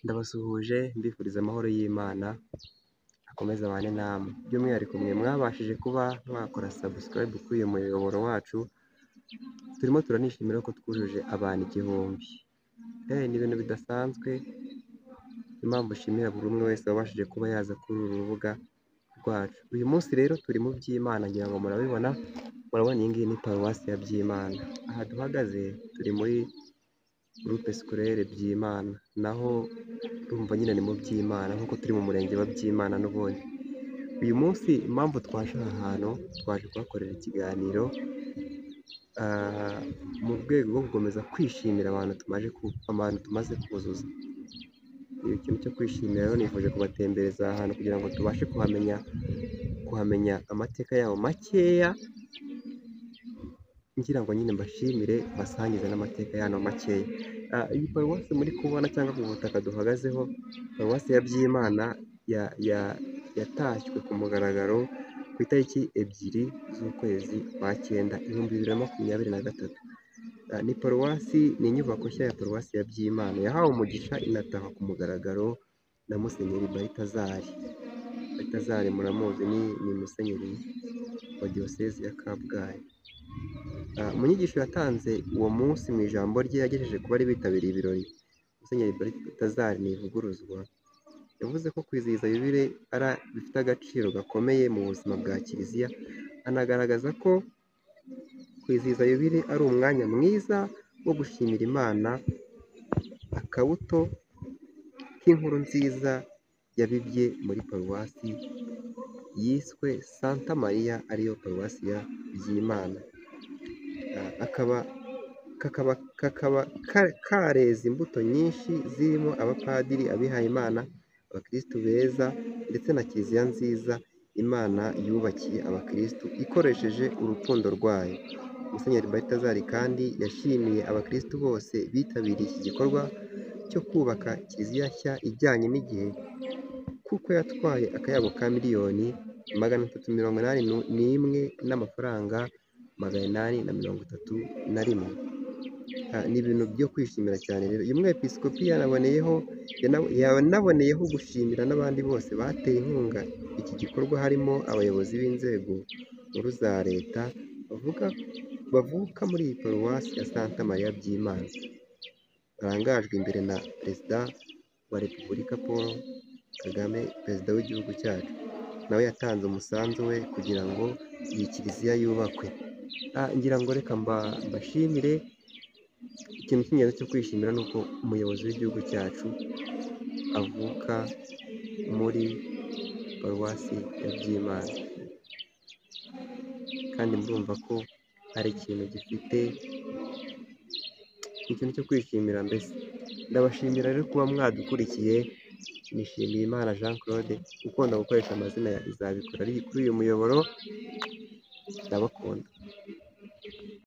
Ndabasuhuje mbifuriza amahoro y'Imana akomeze abane namwe, by'umwihariko mwe mwabashije kuba mwakora subscribe kuri uyu muyoboro wacu, turimo turanishimira ko twujuje abantu 1000. Ni ibintu bidasanzwe, impamvu nshimira buri umwe wese wabashije kuba yaza kuri uru rubuga rwacu. Uyu munsi rero turi mu by'Imana, ngira ngo murabibona, murabona iyi ngiyi ni paruwasi ya Byimana. Aha duhagaze turi muri groupe scolaire Byimana, naho urumva nyine ni mu Byimana nk'uko turi mu murenge wa Byimana n'ubundi. Uyu munsi impamvu twaje aha hantu, twaje kuhakorera ikiganiro mu rwego rwo gukomeza kwishimira abantu tumaze kuzuza. Ikintu cyo kwishimira rero nifuje kubatembereza aha hantu kugira ngo tubashe kuhamenya amateka yabo makeya, ngira ngo nyine mbashimire basangize n'amateka yano makeya. Iyi paruwasi muri kubona cyangwa ku butaka duhagazeho, paruwasi ya Byimana yatashywe ku mugaragaro ku itariki 2 z'ukwezi kwa 9, 2023. Ni paruwasi, ni inyubako nshya ya paruwasi ya Byimana yahawe umugisha inatahwa ku mugaragaro na Musenyeri Balthazari. Balthazari muramuzi, ni musenyeri wa diyosezi ya Kabgayi. Mu nyigisho yatanze uwo munsi mu ijambo rye yagejeje ku bari bitabiriye ibirori, Musenyeri Balthazari Ntivuguruzwa yavuze ko kwizihiza yubile bifite agaciro gakomeye mu buzima bwa Kiliziya, anagaragaza ko kwizihiza yubile ari umwanya mwiza wo gushimira Imana akabuto k'inkuru nziza yabibye muri paruwasi yiswe Santa Maria, ariyo paruwasi ya Byimana. kakaba kareza imbuto nyinshi zirimo abapadiri, abihayimana, abakirisitu beza ndetse na Kiliziya nziza Imana yubakiye abakirisitu ikoresheje urukundo rwayo. Musenyeri Balthazari kandi yashimiye abakirisitu bose bitabiriye iki gikorwa cyo kubaka Kiliziya nshya ijyanye n'igihe, kuko yatwaye akayabo ka miliyoni 381 n'amafaranga 831. Ni ibintu byo kwishimira cyane rero. Uyu mwepiskopi yanaboneyeho gushimira n'abandi bose bateye inkunga iki gikorwa, harimo abayobozi b'inzego nkuru za leta bavuka muri iyi paruwasi ya Santa Maria Byimana, barangajwe imbere na Perezida wa Repubulika Paul Kagame, perezida w'igihugu cyacu. Nawe yatanze umusanzu we kugira ngo iyi Kiliziya yubakwe. Ngira ngo reka mbashimire. Ikintu cy'ingenzi cyo kwishimira ni uko umuyobozi w'igihugu cyacu avuka muri paruwasi ya Byimana, kandi murumva ko ari ikintu gifite ikintu cyo kwishimira. Mbese ndabashimira rero kuba mwadukurikiye. Nishimiye Imana Jean Claude ukunda gukoresha amazina ya Izabikora ari kuri uyu muyoboro. Ndabakunda.